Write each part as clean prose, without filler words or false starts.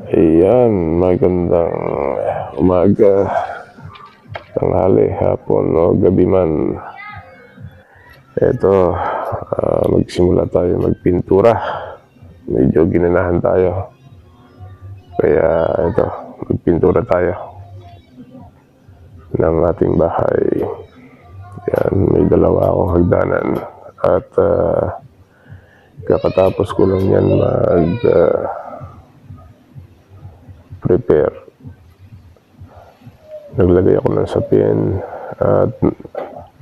Ayan, magandang umaga, tanghali, hapon o gabi man. Ito, magsimula tayo magpintura. Medyo ginanahan tayo. Kaya ito, magpintura tayo ng ating bahay. Yan, may dalawa akong hagdanan. At kakatapos ko lang yan prepare. Naglagay ako ng sapin at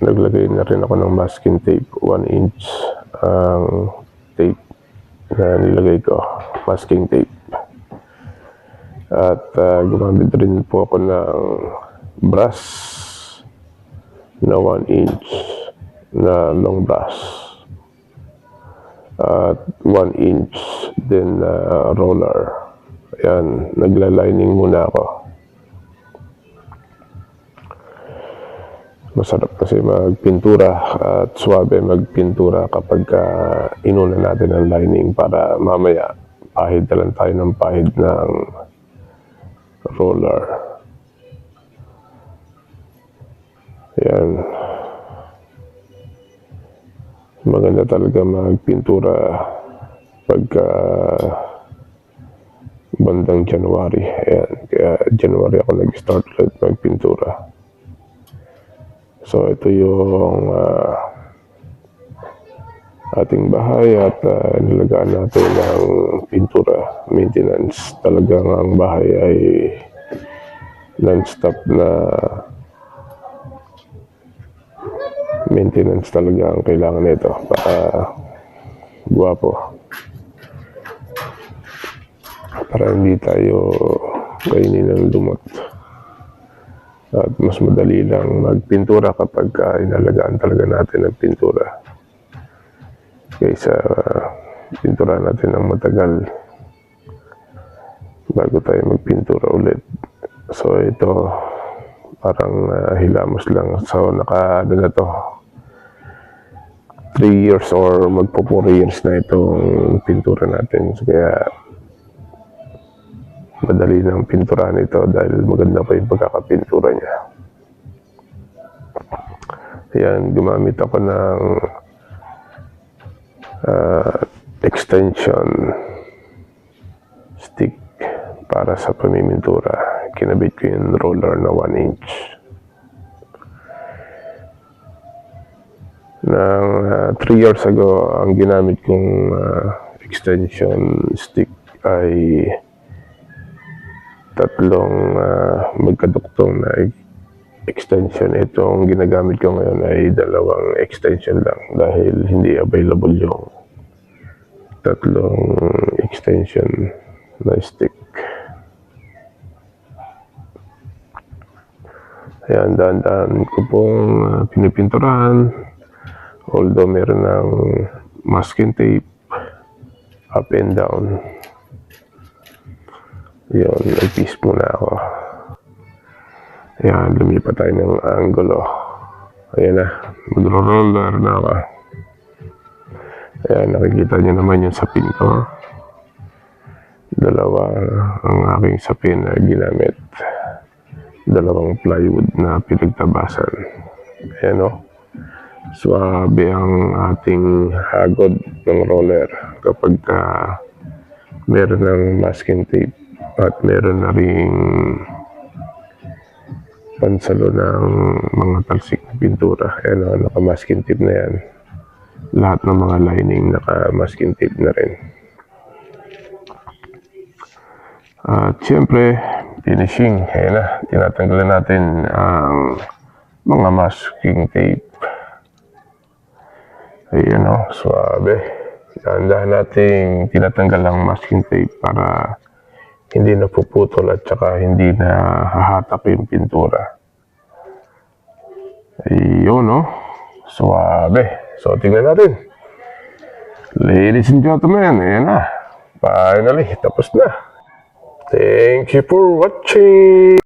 naglagay na rin ako ng masking tape. 1 inch ang tape na nilagay ko, masking tape. At gumamit rin po ako ng brass na 1 inch na long brass at 1 inch din na roller. Ayan, nagla-lining muna ako. Masarap kasi magpintura at swabe magpintura kapag inuna natin ang lining para mamaya pahid na lang tayo ng pahid ng roller. Ayan. Maganda talaga magpintura pagka bandang January. Ayan. Kaya January ako nag-start ulit magpintura. So ito yung ating bahay at nilagaan natin ng pintura, maintenance. Talagang ang bahay ay non-stop na maintenance talaga ang kailangan nito para guwapo. Para hindi tayo kainin ng lumot. At mas madali lang magpintura kapag inalagaan talaga natin ang pintura. Kaysa pintura natin ng matagal bago tayo magpintura ulit. So ito parang hilamos lang. So naka na to 3 years or magpo 4 years na itong pintura natin. So kaya madali ng pinturahan ito dahil maganda pa yung pagkakapintura niya. Ayan, gumamit ako ng extension stick para sa pamimintura. Kinabit ko yung roller na 1 inch. Nang 3 years ago, ang ginamit kong extension stick ay tatlong magkaduktong na extension. Itong ginagamit ko ngayon ay 2 extension lang dahil hindi available yung tatlong extension na stick. Ayan, dahan-dahan ko pong pinipinturahan. Although meron ng masking tape up and down. Yun, nag-piece muna ako. Ayan, lumipat tayo ng angulo. Ayan na, mag-roller na ako. Ayan, nakikita nyo naman yung sapin ko. 2 ang aking sapin na ginamit. 2 plywood na pinagtabasan. Ayan o. Swabe ang ating hagod ng roller kapag meron ng masking tape. At meron na rin pansalo ng mga talsik na pintura. Ayan o, naka-masking tape na yan. Lahat ng mga lining naka-masking tape na rin. At syempre, finishing. Ayan na, tinatanggalan natin ang mga masking tape. Ayan o, swabe. Dahan-dahan natin tinatanggal ang masking tape para hindi na puputol at saka hindi na hahatak yung pintura. Ayun, no? Suwabe. So, tingnan natin. Ladies and gentlemen, ayan na. Finally, tapos na. Thank you for watching.